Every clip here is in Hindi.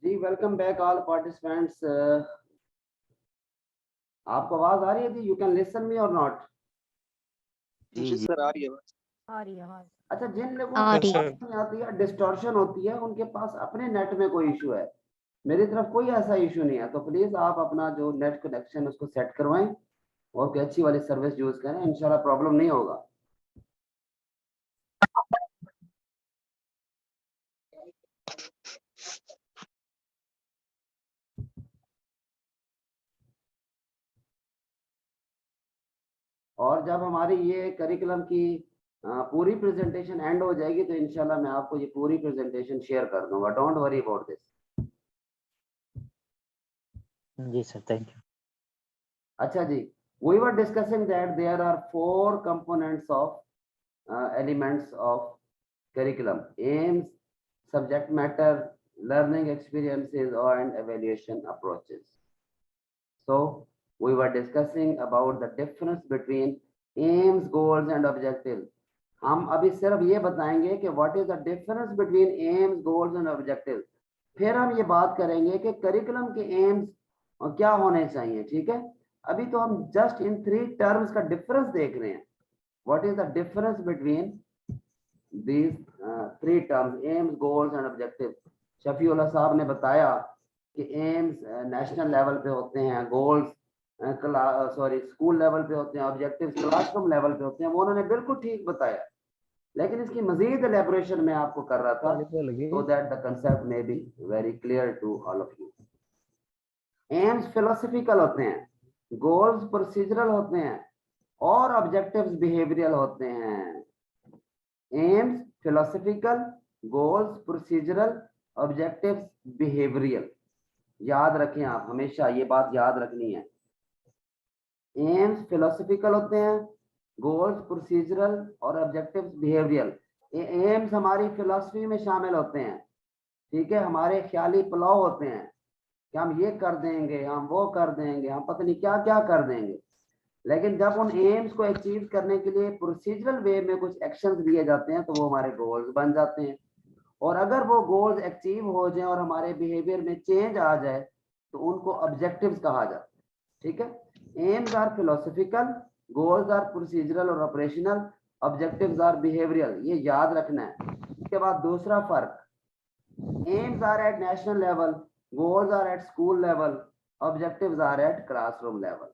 जी वेलकम बैक ऑल पार्टिसिपेंट्स। आपको आवाज आ रही है जी? यू कैन लिसन मी और नॉट? जी सर, आ रही है आवाज। आ रही है आवाज। अच्छा, जिन लोगों आ को रही है। आवाज नहीं आती है, डिस्टॉर्शन होती है, उनके पास अपने नेट में कोई इशू है। मेरी तरफ कोई ऐसा इशू नहीं है, तो प्लीज आप अपना जो नेट कनेक्शन उसको सेट करवाएं और कोई अच्छी वाली सर्विस यूज करें, इंशाल्लाह प्रॉब्लम नहीं होगा। और जब हमारी ये करिकुलम की पूरी प्रेजेंटेशन एंड हो जाएगी तो इंशाल्लाह मैं आपको ये पूरी प्रेजेंटेशन शेयर कर दूंगा। Don't worry about this. जी सर, थैंक यू। अच्छा जी, we were discussing that there are four components of elements of curriculum: aims, subject matter, learning experiences, and evaluation approaches. So we were discussing about the difference between aims, goals and objectives. हम अभी सिर्फ ये बताएंगे कि what is the difference between aims, goals and objectives. फिर हम ये बात करेंगे कि करिकुलम के एम्स क्या होने चाहिए। ठीक है, अभी तो हम जस्ट इन 3 टर्म्स का डिफरेंस देख रहे हैं। What is the difference between these 3 terms: AIIMS, goals and objective. Shafiullah साहब ने बताया कि एम्स नेशनल लेवल पे होते हैं, गोल्स स्कूल लेवल पे होते हैं, ऑब्जेक्टिव्स क्लासरूम लेवल पे होते हैं। वो उन्होंने बिल्कुल ठीक बताया, लेकिन इसकी मजीद एलेबोरेशन मैं आपको कर रहा था so that the concept may be very clear to all of you. AIIMS philosophical होते हैं, गोल्स प्रोसीजरल होते हैं और ऑब्जेक्टिव्स बिहेवियरल होते हैं। AIIMS philosophical, goals procedural, objectives behavioural. याद रखें, आप हमेशा ये बात याद रखनी है। एम्स फिलोसफिकल होते हैं, गोल्स प्रोसीजरल और ऑब्जेक्टिव्स बिहेवियरल। एम्स हमारी फिलोसफी में शामिल होते हैं, ठीक है, हमारे ख्याली पुलाव होते हैं कि हम ये कर देंगे, हम वो कर देंगे, हम पता नहीं क्या क्या कर देंगे। लेकिन जब उन एम्स को अचीव करने के लिए प्रोसीजरल वे में कुछ एक्शंस लिए जाते हैं तो वो हमारे गोल्स बन जाते हैं। और अगर वो गोल्स अचीव हो जाए और हमारे बिहेवियर में चेंज आ जाए तो उनको ऑब्जेक्टिव्स कहा जाता है। ठीक है, aims are philosophical, goals are procedural और ऑपरेशनल, ऑब्जेक्टिव्स आर बिहेवियरल। ये याद रखना है। इसके बाद दूसरा फर्क, aims are at national level, goals are at school level, objectives are at classroom level.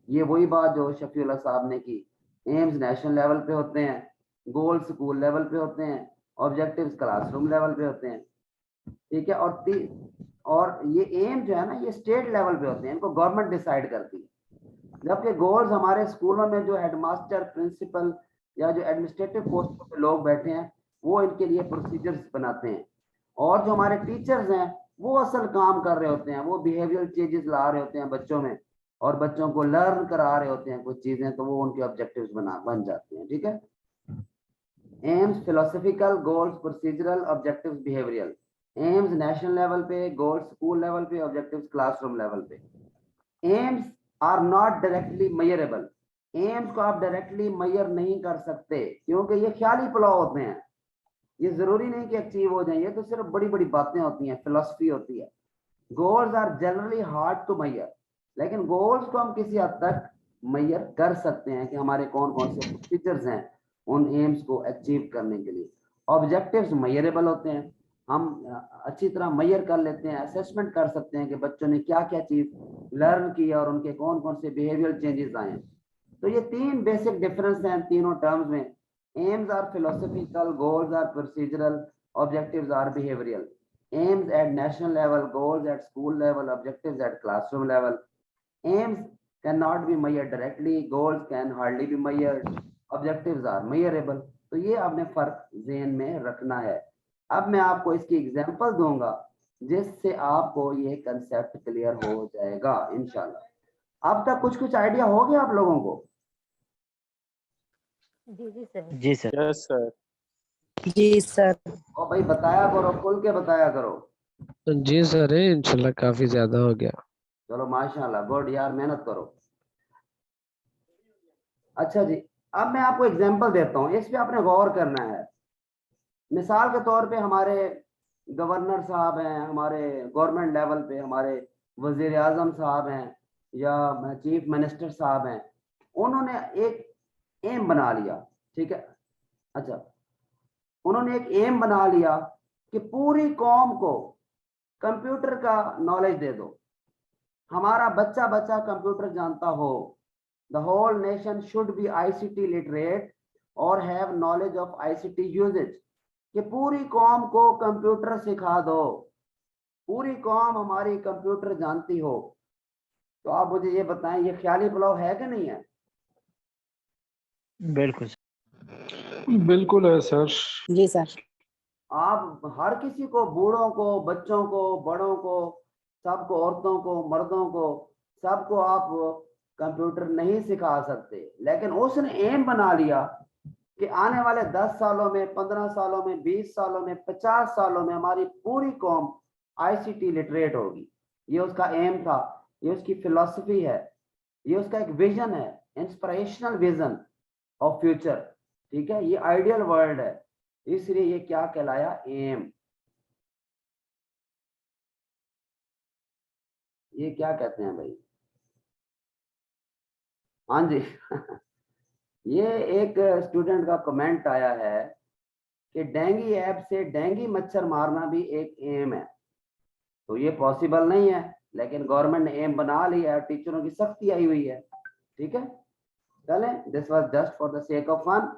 ये वही बात जो शफीउल्लाह साहब ने की। एम्स नेशनल लेवल पे होते हैं, गोल स्कूल लेवल पे होते हैं, ऑब्जेक्टिव्स क्लासरूम लेवल पे होते हैं। ठीक है, और ये एम जो है ना, ये स्टेट लेवल पे होते हैं, इनको गवर्नमेंट डिसाइड करती है। जबकि गोल्स हमारे स्कूलों में जो हेडमास्टर, प्रिंसिपल या जो एडमिनिस्ट्रेटिव पोस्टों पे लोग बैठे हैं वो इनके लिए प्रोसीजर्स बनाते हैं। और जो हमारे टीचर्स हैं वो असल काम कर रहे होते हैं, वो बिहेवियरल चेंजेस ला रहे होते हैं बच्चों में और बच्चों को लर्न करा रहे होते हैं कुछ चीजें, तो वो उनके ऑब्जेक्टिव्स बन जाते हैं। ठीक है, aims philosophical, goals procedural, objectives behavioural. Aims national level पे, गोल्स स्कूल लेवल पे, ऑब्जेक्टिव्स क्लासरूम लेवल पे। Aims are not directly measurable. Aims को आप डायरेक्टली मेजर नहीं कर सकते क्योंकि ये ख्याली पुलाव होते हैं, ये जरूरी नहीं कि अचीव हो जाए, ये तो सिर्फ बड़ी बड़ी बातें होती हैं, फिलोसफी होती है। Goals are generally hard to measure, लेकिन गोल्स को हम किसी हद तक मेजर कर सकते हैं कि हमारे कौन कौन से फीचर्स हैं उन एम्स को अचीव करने के लिए। ऑब्जेक्टिव्स मेजरेबल होते हैं, हम अच्छी तरह मेजर कर लेते हैं, असेसमेंट कर सकते हैं कि बच्चों ने क्या क्या चीज लर्न की और उनके कौन कौन से बिहेवियर चेंजेस आए। तो ये 3 बेसिक डिफरेंस हैं तीनों टर्म्स में। aims are philosophical, goals are procedural, objectives are behavioral. Aims at national level, goals at school level, objectives at classroom level. Aims cannot be measured directly, goals can hardly be measured, objectives are measurable. तो ये आपने फर्क ज़हन में रखना है। अब मैं आपको इसकी एग्जांपल दूंगा जिससे आपको ये कंसेप्ट क्लियर हो जाएगा इंशाल्लाह। अब तक कुछ कुछ आइडिया हो गया आप लोगों को? जी जी सर। जी सर। Yes sir. जी सर। और भाई बताया करो, खुल के बताया करो। जी सर, इंशाल्लाह काफी ज्यादा हो गया। चलो माशाल्लाह, गुड यार, मेहनत करो। अच्छा जी, अब मैं आपको एग्जांपल देता हूँ, इस पे आपने गौर करना है। मिसाल के तौर पे हमारे गवर्नर साहब हैं, हमारे गवर्नमेंट लेवल पे हमारे वजीर आजम साहब हैं या चीफ मिनिस्टर साहब हैं, उन्होंने एक एम बना लिया, ठीक है, अच्छा, उन्होंने एक एम बना लिया कि पूरी कौम को कंप्यूटर का नॉलेज दे दो, हमारा बच्चा बच्चा कंप्यूटर जानता हो, the whole nation should be ICT literate और have knowledge of ICT usages, कि पूरी कौम को कंप्यूटर सिखा दो, पूरी कौम हमारी कंप्यूटर जानती हो। तो आप मुझे ये बताएं, ये ख्याली पुलाव है कि नहीं है? बिल्कुल बिल्कुल है सर। जी सर। आप हर किसी को, बूढ़ों को, बच्चों को, बड़ों को, सबको, औरतों को, मर्दों को, सबको आप कंप्यूटर नहीं सिखा सकते, लेकिन उसने एम बना लिया कि आने वाले 10 सालों में, 15 सालों में, 20 सालों में, 50 सालों में हमारी पूरी कौम आईसीटी लिटरेट होगी। ये उसका एम था, ये उसकी फिलॉसफी है, ये उसका एक विजन है, इंस्पिरेशनल विजन ऑफ फ्यूचर, ठीक है, ये आइडियल वर्ल्ड है, इसलिए ये क्या कहलाया, एम। ये क्या कहते हैं भाई? हाँ जी ये एक स्टूडेंट का कमेंट आया है कि डेंगी ऐप से डेंगी मच्छर मारना भी एक एम है। तो ये पॉसिबल नहीं है, लेकिन गवर्नमेंट ने एम बना लिया है, टीचरों की सख्ती आई हुई है, ठीक है, चलें, this was just for the sake of fun.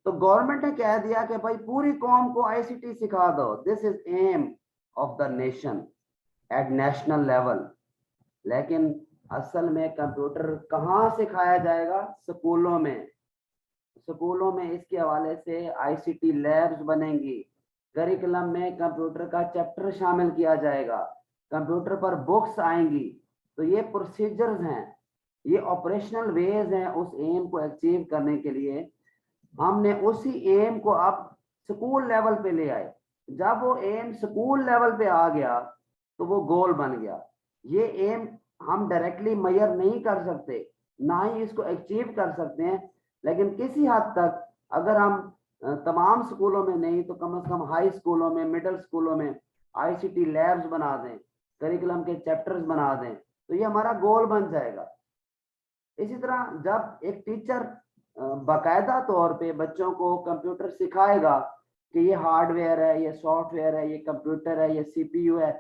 तो गवर्नमेंट ने कह दिया कि भाई पूरी कौम को आईसीटी सिखा दो, this is aim of the nation at national level. लेकिन असल में कंप्यूटर कहाँ सिखाया जाएगा? स्कूलों में, स्कूलों में इसके हवाले से आईसीटी लैब्स बनेंगी, करिकुलम में कंप्यूटर का चैप्टर शामिल किया जाएगा, कंप्यूटर पर बुक्स आएंगी। तो ये प्रोसीजर्स हैं, ये ऑपरेशनल वेज हैं उस एम को अचीव करने के लिए। हमने उसी एम को अब स्कूल लेवल पे ले आए। जब वो एम स्कूल लेवल पे आ गया तो वो गोल बन गया। ये एम हम डायरेक्टली मेजर नहीं कर सकते, ना ही इसको अचीव कर सकते हैं, लेकिन किसी हद तक अगर हम तमाम स्कूलों में नहीं तो कम से कम हाई स्कूलों में, मिडिल स्कूलों में आईसीटी लैब्स बना दें, करिकुलम के चैप्टर्स बना दें, तो ये हमारा गोल बन जाएगा। इसी तरह जब एक टीचर बाकायदा तौर पे बच्चों को कंप्यूटर सिखाएगा कि ये हार्डवेयर है, ये सॉफ्टवेयर है, ये कंप्यूटर है, ये सीपीयू है,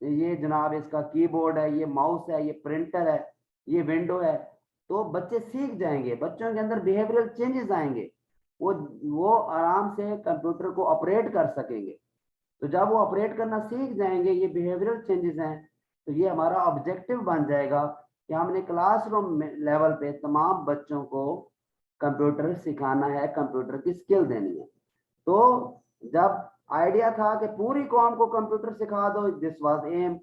ये जनाब इसका कीबोर्ड है, ये माउस है, ये प्रिंटर है, ये विंडो है, तो बच्चे सीख जाएंगे, बच्चों के अंदर बिहेवियरल चेंजेस आएंगे, वो आराम से कंप्यूटर को ऑपरेट कर सकेंगे। तो जब वो ऑपरेट करना सीख जाएंगे, ये बिहेवियरल चेंजेस हैं, तो ये हमारा ऑब्जेक्टिव बन जाएगा कि हमने क्लासरूम लेवल पे तमाम बच्चों को कंप्यूटर सिखाना है, कंप्यूटर की स्किल देनी है। तो जब आइडिया था कि पूरी कौम को कंप्यूटर सिखा दो, दिस वाज एम,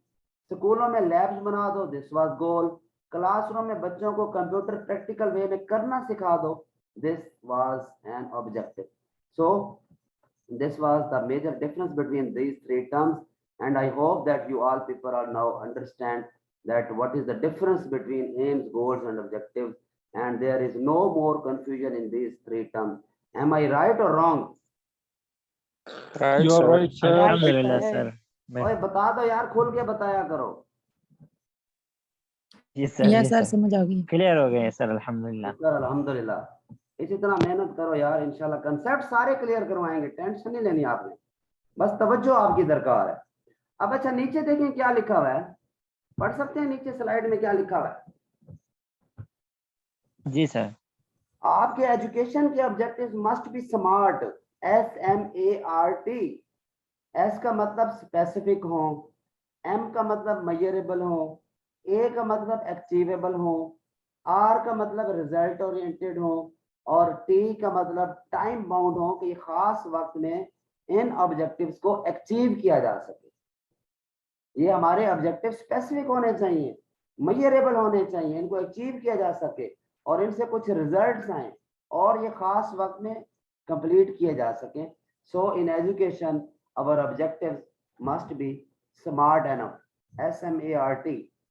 स्कूलों में लैब्स बना दो, दिस वाज गोल, क्लासरूम में बच्चों को कंप्यूटर प्रैक्टिकल वे में करना सिखा दो, this was an objective. So this was the major difference between these three terms, and I hope that you all people are now understand that what is the difference between aims, goals and objectives, and there is no more confusion in these three terms. Am I right or wrong? You are right sir. अल्हम्दुलिल्लाह सर। ओए बता दो यार, खुल के बताया करो। जी सर, या जी सर सर, समझ आ गई। क्लियर हो गए सर अल्हम्दुलिल्लाह। सर अल्हम्दुलिल्लाह। इसी तरह मेहनत करो यार, इंशाल्लाह कंसेप्ट सारे क्लियर करवाएंगे, टेंशन नहीं लेनी आपने, बस तवज्जो आपकी दरकार है। अब अच्छा नीचे देखें क्या लिखा हुआ है, पढ़ सकते हैं नीचे स्लाइड में क्या लिखा हुआ है? जी सर। आपके एजुकेशन के objectives must be smart, SMART। S का मतलब स्पेसिफिक हो, एम का मतलब मेजरेबल हो, ए का मतलब अचीवेबल हो, आर का मतलब रिजल्ट ओरिएंटेड हो, और टी का मतलब टाइम बाउंड हो कि खास वक्त में इन ऑब्जेक्टिव्स को अचीव किया जा सके। ये हमारे ऑब्जेक्टिव स्पेसिफिक होने चाहिए, मेजरेबल होने चाहिए, इनको अचीव किया जा सके और इनसे कुछ रिजल्ट्स आए और ये खास वक्त में कंप्लीट किए जा सके। So in education our objectives must be SMART enough, SMART,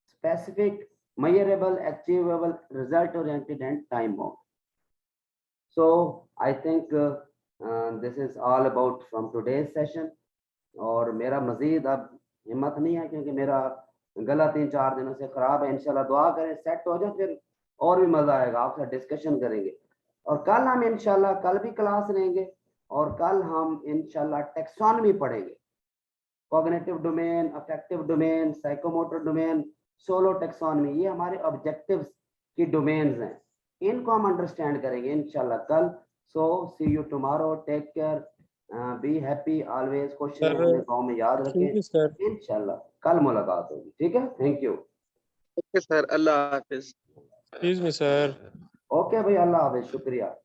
specific, measurable, achievable, result oriented and time bound. So I think this is all about from today's session. और मेरा मजीद अब हिम्मत नहीं है क्योंकि मेरा गला 3-4 दिनों से खराब है। इंशाल्लाह दुआ करें सेट हो जाए, फिर और भी मजा आएगा, आपसे डिस्कशन करेंगे। और कल हम इंशाल्लाह कल भी क्लास लेंगे और कल हम इंशाल्लाह टैक्सोनॉमी पढ़ेंगे, cognitive domain, affective domain, psychomotor domain, solo taxonomy. ये हमारे ऑब्जेक्टिव्स की डोमेन्स हैं, इनको हम अंडरस्टैंड करेंगे इंशाल्लाह कल। So see you tomorrow, take care, be happy always. Question sir, अपने गाँव में याद ठीक है रखें, सर। इंशाल्लाह कल मुलाकात होगी। ठीक है, thank you. Okay sir, Allah Hafiz. Excuse me sir. Okay भाई, अल्लाह हाफिज, शुक्रिया।